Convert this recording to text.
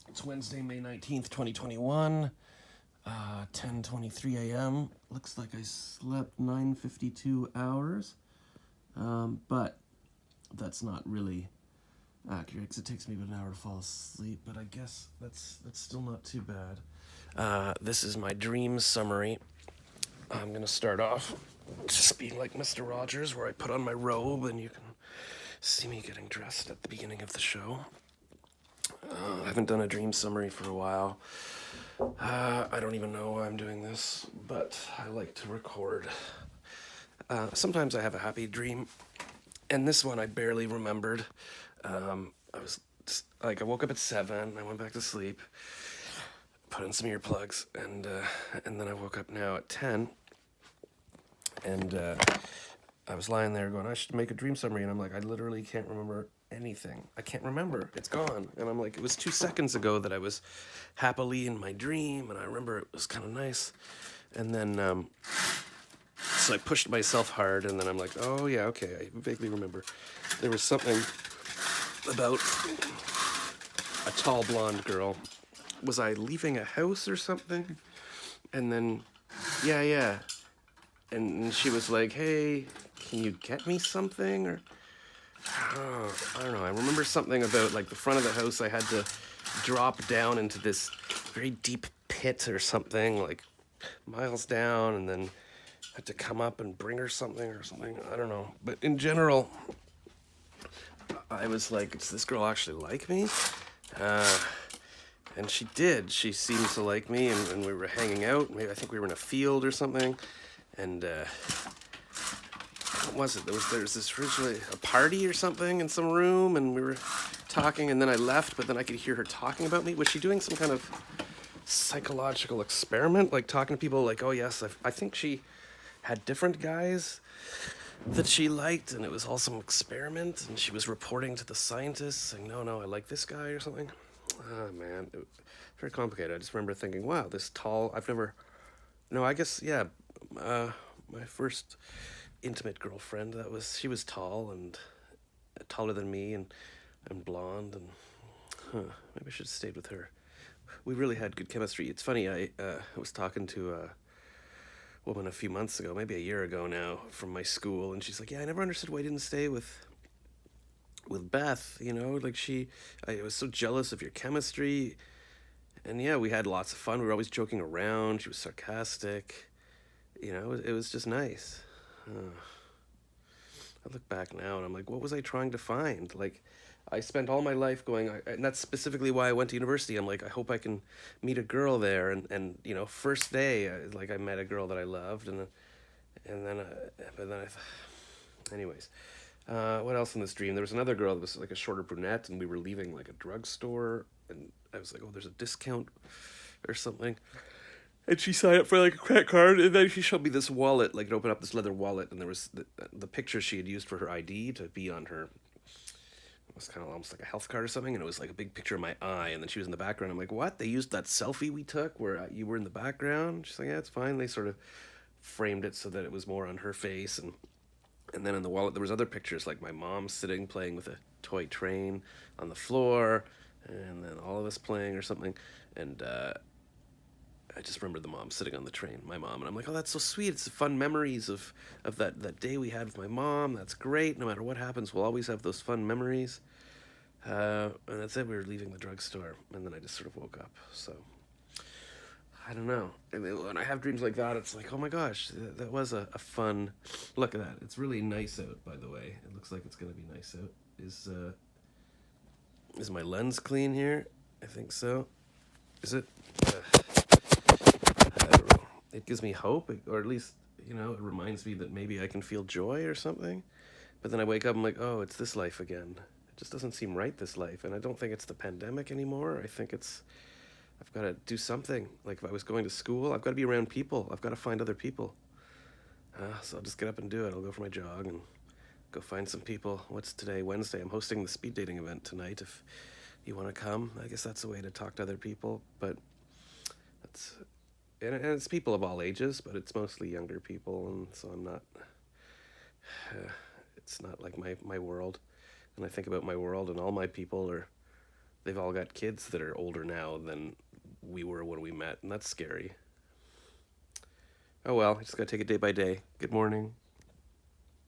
It's Wednesday, May 19th, 2021, 10:23 a.m. Looks like I slept 9:52 hours, but that's not really accurate because it takes me about an hour to fall asleep, but I guess that's still not too bad. This is my dream summary. I'm going to start off just being like Mr. Rogers, where I put on my robe and you can see me getting dressed at the beginning of the show. I haven't done a dream summary for a while. I don't even know why I'm doing this, but I like to record. Sometimes I have a happy dream, and this one I barely remembered. I was I woke up at 7, I went back to sleep, put in some earplugs, and then I woke up now at 10, and I was lying there going, I should make a dream summary, and I'm like, I literally can't remember anything. I can't remember. It's gone. And I'm like, it was 2 seconds ago that I was happily in my dream, and I remember it was kind of nice. And then, so I pushed myself hard, and then I'm like, oh yeah, okay, I vaguely remember. There was something about a tall blonde girl. Was I leaving a house or something? And then, yeah. And she was like, hey, can you get me something? Or, I don't know. I remember something about like the front of the house. I had to drop down into this very deep pit or something, like miles down, and then had to come up and bring her something or something. I don't know. But in general, I was like, does this girl actually like me? And she did. She seemed to like me, and we were hanging out. Maybe I think we were in a field or something. And what was it? There was this originally a party or something in some room, and we were talking, and then I left, but then I could hear her talking about me. Was she doing some kind of psychological experiment, like talking to people like, oh yes, I think she had different guys that she liked, and it was all some experiment, and she was reporting to the scientists saying, no, I like this guy or something. Oh man, it was very complicated. I just remember thinking, wow, this tall, my first intimate girlfriend, she was tall and taller than me, and blonde, and maybe I should have stayed with her. We really had good chemistry. It's funny, I was talking to a woman a few months ago, maybe a year ago now, from my school, and she's like, yeah, I never understood why I didn't stay with Beth, like I was so jealous of your chemistry. And yeah, we had lots of fun. We were always joking around. She was sarcastic. It was just nice. I look back now and I'm like, what was I trying to find? Like, I spent all my life going, and that's specifically why I went to university. I'm like, I hope I can meet a girl there. And first day, I met a girl that I loved, anyways. What else in this dream? There was another girl that was like a shorter brunette, and we were leaving like a drugstore, and I was like, oh, there's a discount or something. And she signed up for like a credit card, and then she showed me this wallet, like it opened up this leather wallet, and there was the picture she had used for her ID to be on her. It was kind of almost like a health card or something, and it was like a big picture of my eye, and then she was in the background. I'm like, what? They used that selfie we took where you were in the background? She's like, yeah, it's fine. They sort of framed it so that it was more on her face, and then in the wallet there was other pictures, like my mom sitting playing with a toy train on the floor, and then all of us playing or something, and I just remember the mom sitting on the train, my mom, and I'm like, oh, that's so sweet. It's fun memories of that day we had with my mom. That's great. No matter what happens, we'll always have those fun memories. And that's it. We were leaving the drugstore, and then I just sort of woke up. So I don't know. And when I have dreams like that, it's like, oh my gosh, that was a fun. Look at that. It's really nice out, by the way. It looks like it's gonna be nice out. Is my lens clean here? I think so. Is it? I don't know. It gives me hope, or at least, it reminds me that maybe I can feel joy or something. But then I wake up, I'm like, oh, it's this life again. It just doesn't seem right, this life. And I don't think it's the pandemic anymore. I think I've got to do something. Like if I was going to school, I've got to be around people. I've got to find other people. So I'll just get up and do it. I'll go for my jog and go find some people. What's today? Wednesday. I'm hosting the speed dating event tonight. If you want to come, I guess that's a way to talk to other people. But and it's people of all ages, but it's mostly younger people, and so I'm not. It's not like my world, and I think about my world, and all my people are they've all got kids that are older now than we were when we met, and that's scary. Oh well, I just gotta take it day by day. Good morning.